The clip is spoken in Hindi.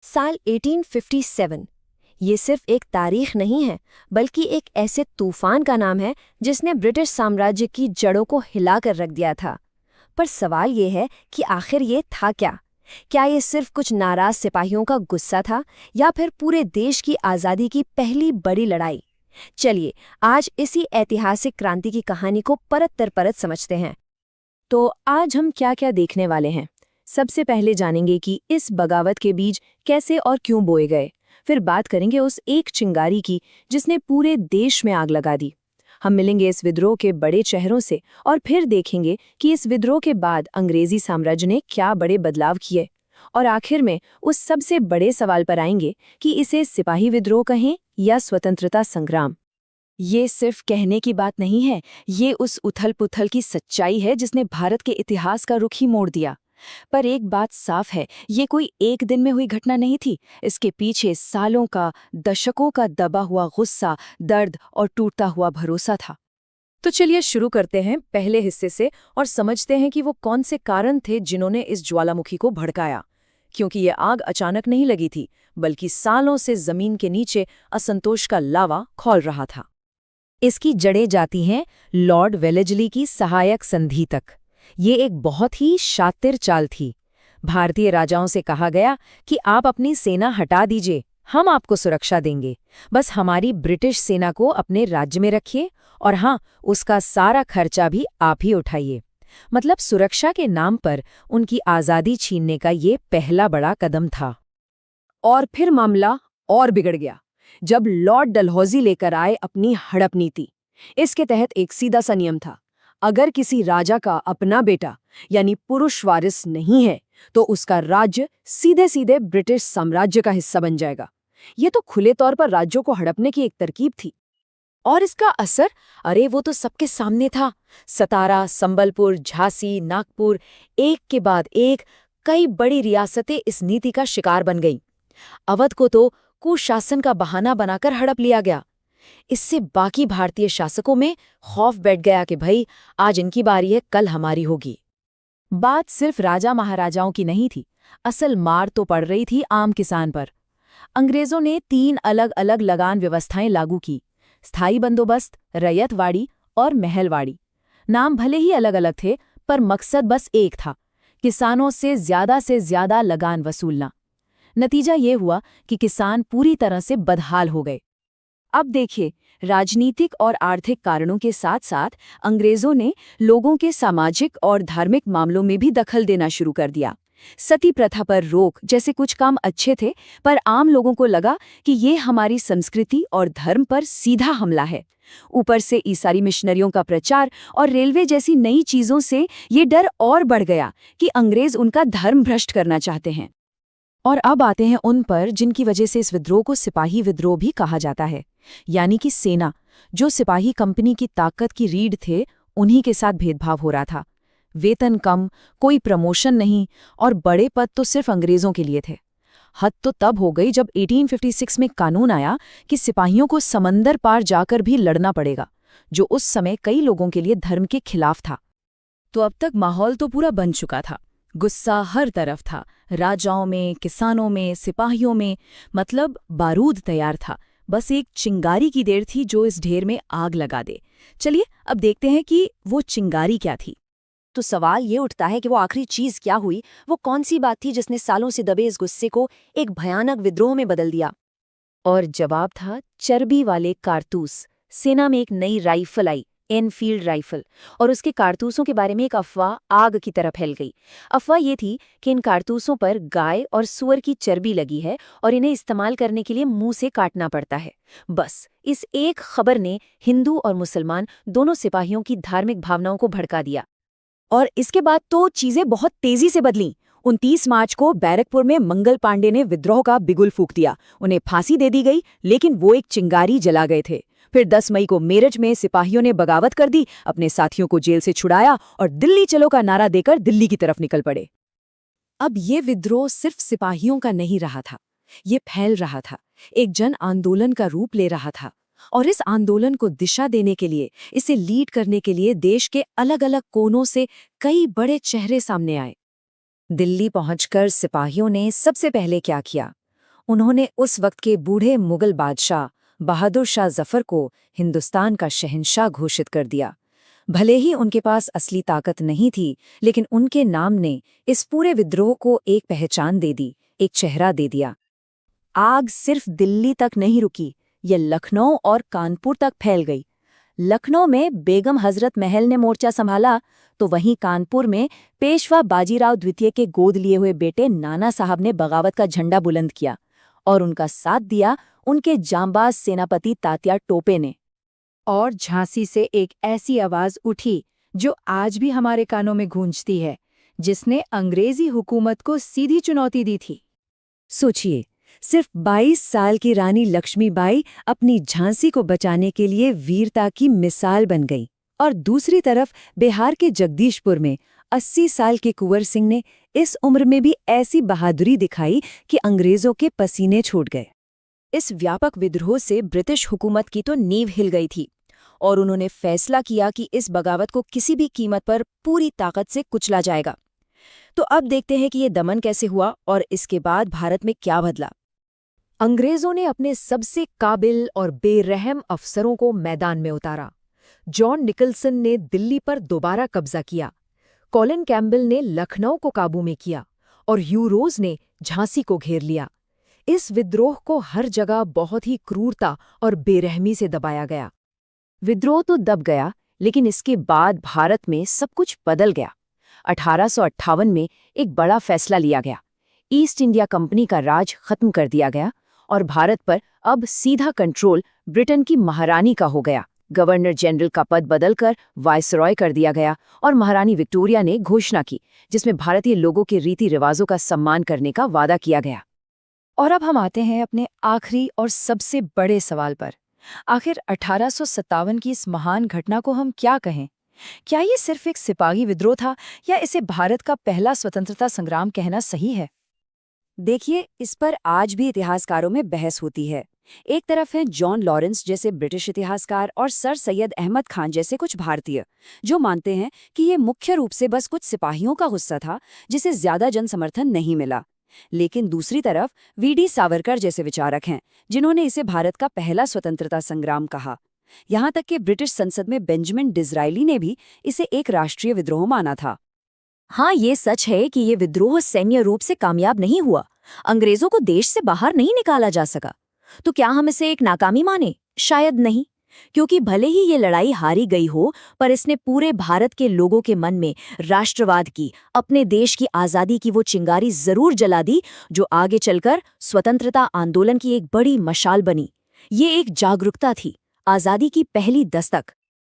साल 1857। ये सिर्फ एक तारीख नहीं है, बल्कि एक ऐसे तूफान का नाम है जिसने ब्रिटिश साम्राज्य की जड़ों को हिलाकर रख दिया था। पर सवाल ये है कि आखिर ये था क्या? क्या ये सिर्फ कुछ नाराज सिपाहियों का गुस्सा था, या फिर पूरे देश की आज़ादी की पहली बड़ी लड़ाई? चलिए, आज इसी ऐतिहासिक क्रांति की कहानी को परत दर परत समझते हैं। तो आज हम क्या क्या देखने वाले हैं? सबसे पहले जानेंगे कि इस बगावत के बीज कैसे और क्यों बोए गए। फिर बात करेंगे उस एक चिंगारी की जिसने पूरे देश में आग लगा दी। हम मिलेंगे इस विद्रोह के बड़े चेहरों से और फिर देखेंगे कि इस विद्रोह के बाद अंग्रेजी साम्राज्य ने क्या बड़े बदलाव किए। और आखिर में उस सबसे बड़े सवाल पर आएंगे कि इसे सिपाही विद्रोह कहें या स्वतंत्रता संग्राम। ये सिर्फ कहने की बात नहीं है, ये उस उथल-पुथल की सच्चाई है जिसने भारत के इतिहास का रुख ही मोड़ दिया। पर एक बात साफ है, ये कोई एक दिन में हुई घटना नहीं थी। इसके पीछे सालों का, दशकों का दबा हुआ गुस्सा, दर्द और टूटता हुआ भरोसा था। तो चलिए शुरू करते हैं पहले हिस्से से और समझते हैं कि वो कौन से कारण थे जिन्होंने इस ज्वालामुखी को भड़काया। क्योंकि ये आग अचानक नहीं लगी थी, बल्कि सालों से जमीन के नीचे असंतोष का लावा खौल रहा था। इसकी जड़ें जाती हैं लॉर्ड वेलेस्ली की सहायक संधि तक। ये एक बहुत ही शातिर चाल थी। भारतीय राजाओं से कहा गया कि आप अपनी सेना हटा दीजिए, हम आपको सुरक्षा देंगे। बस हमारी ब्रिटिश सेना को अपने राज्य में रखिए, और हाँ, उसका सारा खर्चा भी आप ही उठाइए। मतलब सुरक्षा के नाम पर उनकी आज़ादी छीनने का ये पहला बड़ा कदम था। और फिर मामला और बिगड़ गया जब लॉर्ड डलहौजी लेकर आए अपनी हड़प नीति। इसके तहत एक सीधा सा नियम था, अगर किसी राजा का अपना बेटा यानी पुरुष वारिस नहीं है तो उसका राज्य सीधे सीधे ब्रिटिश साम्राज्य का हिस्सा बन जाएगा। ये तो खुले तौर पर राज्यों को हड़पने की एक तरकीब थी। और इसका असर, अरे वो तो सबके सामने था। सतारा, संबलपुर, झांसी, नागपुर, एक के बाद एक कई बड़ी रियासतें इस नीति का शिकार बन गईं। अवध को तो कुशासन का बहाना बनाकर हड़प लिया गया। इससे बाकी भारतीय शासकों में खौफ बैठ गया कि भाई, आज इनकी बारी है, कल हमारी होगी। बात सिर्फ राजा महाराजाओं की नहीं थी, असल मार तो पड़ रही थी आम किसान पर। अंग्रेजों ने 3 अलग अलग लगान व्यवस्थाएं लागू की: स्थायी बंदोबस्त, रैयतवाड़ी और महलवाड़ी। नाम भले ही अलग अलग थे, पर मकसद बस एक था, किसानों से ज्यादा लगान वसूलना। नतीजा ये हुआ कि किसान पूरी तरह से बदहाल हो गए। अब देखिए, राजनीतिक और आर्थिक कारणों के साथ साथ अंग्रेजों ने लोगों के सामाजिक और धार्मिक मामलों में भी दखल देना शुरू कर दिया। सती प्रथा पर रोक जैसे कुछ काम अच्छे थे, पर आम लोगों को लगा कि ये हमारी संस्कृति और धर्म पर सीधा हमला है। ऊपर से ईसाई मिशनरियों का प्रचार और रेलवे जैसी नई चीजों से ये डर और बढ़ गया कि अंग्रेज उनका धर्म भ्रष्ट करना चाहते हैं। और अब आते हैं उन पर जिनकी वजह से इस विद्रोह को सिपाही विद्रोह भी कहा जाता है, यानी कि सेना। जो सिपाही कंपनी की ताकत की रीढ़ थे, उन्हीं के साथ भेदभाव हो रहा था। वेतन कम, कोई प्रमोशन नहीं, और बड़े पद तो सिर्फ अंग्रेजों के लिए थे। हद तो तब हो गई जब 1856 में कानून आया कि सिपाहियों को समंदर पार जाकर भी लड़ना पड़ेगा, जो उस समय कई लोगों के लिए धर्म के खिलाफ था। तो अब तक माहौल तो पूरा बन चुका था। गुस्सा हर तरफ था, राजाओं में, किसानों में, सिपाहियों में। मतलब बारूद तैयार था, बस एक चिंगारी की देर थी जो इस ढेर में आग लगा दे। चलिए अब देखते हैं कि वो चिंगारी क्या थी। तो सवाल ये उठता है कि वो आखिरी चीज क्या हुई, वो कौन सी बात थी जिसने सालों से दबे इस गुस्से को एक भयानक विद्रोह में बदल दिया। और जवाब था चर्बी वाले कारतूस। सेना में एक नई राइफल आई, एनफील्ड राइफल, और उसके कारतूसों के बारे में एक अफवाह आग की तरह फैल गई। अफवाह ये थी कि इन कारतूसों पर गाय और सूअर की चर्बी लगी है और इन्हें इस्तेमाल करने के लिए मुंह से काटना पड़ता है। बस इस एक खबर ने हिंदू और मुसलमान दोनों सिपाहियों की धार्मिक भावनाओं को भड़का दिया। और इसके बाद तो चीजें बहुत तेजी से बदलीं। 29 मार्च को बैरकपुर में मंगल पांडे ने विद्रोह का बिगुल फूंक दिया। उन्हें फांसी दे दी गई, लेकिन वो एक चिंगारी जला गए थे। फिर 10 मई को मेरठ में सिपाहियों ने बगावत कर दी, अपने साथियों को जेल से छुड़ाया और दिल्ली चलो का नारा देकर दिल्ली की तरफ निकल पड़े। अब ये विद्रोह सिर्फ सिपाहियों का नहीं रहा था, ये फैल रहा था, एक जन आंदोलन का रूप ले रहा था। और इस आंदोलन को दिशा देने के लिए, इसे लीड करने के लिए देश के अलग अलग कोनों से कई बड़े चेहरे सामने आए। दिल्ली पहुंचकर सिपाहियों ने सबसे पहले क्या किया? उन्होंने उस वक्त के बूढ़े मुगल बादशाह बहादुर शाह जफर को हिंदुस्तान का शहंशाह घोषित कर दिया। भले ही उनके पास असली ताकत नहीं थी, लेकिन उनके नाम ने इस पूरे विद्रोह को एक पहचान दे दी, एक चेहरा दे दिया। आग सिर्फ दिल्ली तक नहीं रुकी, ये लखनऊ और कानपुर तक फैल गई। लखनऊ में बेगम हजरत महल ने मोर्चा संभाला, तो वहीं कानपुर में पेशवा बाजीराव द्वितीय के गोद लिए हुए बेटे नाना साहब ने बगावत का झंडा बुलंद किया और उनका साथ दिया उनके जांबाज सेनापति तात्या टोपे ने। और झांसी से एक ऐसी आवाज उठी जो आज भी हमारे कानों में गूंजती है, जिसने अंग्रेजी हुकूमत को सीधी चुनौती दी थी। सोचिए, सिर्फ 22 साल की रानी लक्ष्मीबाई अपनी झांसी को बचाने के लिए वीरता की मिसाल बन गई, और दूसरी तरफ बिहार के जगदीशपुर में 80 साल के कुंवर सिंह ने इस उम्र में भी ऐसी बहादुरी दिखाई कि अंग्रेजों के पसीने छूट गए। इस व्यापक विद्रोह से ब्रिटिश हुकूमत की तो नींव हिल गई थी, और उन्होंने फैसला किया कि इस बगावत को किसी भी कीमत पर पूरी ताकत से कुचला जाएगा। तो अब देखते हैं कि ये दमन कैसे हुआ और इसके बाद भारत में क्या बदला। अंग्रेजों ने अपने सबसे काबिल और बेरहम अफसरों को मैदान में उतारा। जॉन निकलसन ने दिल्ली पर दोबारा कब्जा किया, कॉलिन कैम्बल ने लखनऊ को काबू में किया और ह्यू रोज ने झांसी को घेर लिया। इस विद्रोह को हर जगह बहुत ही क्रूरता और बेरहमी से दबाया गया। विद्रोह तो दब गया, लेकिन इसके बाद भारत में सब कुछ बदल गया। 1858 में एक बड़ा फैसला लिया गया। ईस्ट इंडिया कंपनी का राज खत्म कर दिया गया और भारत पर अब सीधा कंट्रोल ब्रिटेन की महारानी का हो गया। गवर्नर जनरल का पद बदलकर वायसरॉय कर दिया गया और महारानी विक्टोरिया ने घोषणा की, जिसमें भारतीय लोगों के रीति रिवाजों का सम्मान करने का वादा किया गया। और अब हम आते हैं अपने आखिरी और सबसे बड़े सवाल पर। आखिर 1857 की इस महान घटना को हम क्या कहें? क्या ये सिर्फ एक सिपाही विद्रोह था, या इसे भारत का पहला स्वतंत्रता संग्राम कहना सही है? देखिए, इस पर आज भी इतिहासकारों में बहस होती है। एक तरफ हैं जॉन लॉरेंस जैसे ब्रिटिश इतिहासकार और सर सैयद अहमद खान जैसे कुछ भारतीय, जो मानते हैं कि ये मुख्य रूप से बस कुछ सिपाहियों का गुस्सा था जिसे ज्यादा जन समर्थन नहीं मिला। लेकिन दूसरी तरफ वीडी सावरकर जैसे विचारक हैं, जिन्होंने इसे भारत का पहला स्वतंत्रता संग्राम कहा। यहाँ तक कि ब्रिटिश संसद में बेंजामिन डिज़रायली ने भी इसे एक राष्ट्रीय विद्रोह माना था। हाँ, ये सच है कि ये विद्रोह सैन्य रूप से कामयाब नहीं हुआ, अंग्रेजों को देश से बाहर नहीं निकाला जा सका। तो क्या हम इसे एक नाकामी माने? शायद नहीं, क्योंकि भले ही ये लड़ाई हारी गई हो, पर इसने पूरे भारत के लोगों के मन में राष्ट्रवाद की, अपने देश की आज़ादी की वो चिंगारी जरूर जला दी, जो आगे चलकर स्वतंत्रता आंदोलन की एक बड़ी मशाल बनी। ये एक जागरूकता थी, आज़ादी की पहली दस्तक।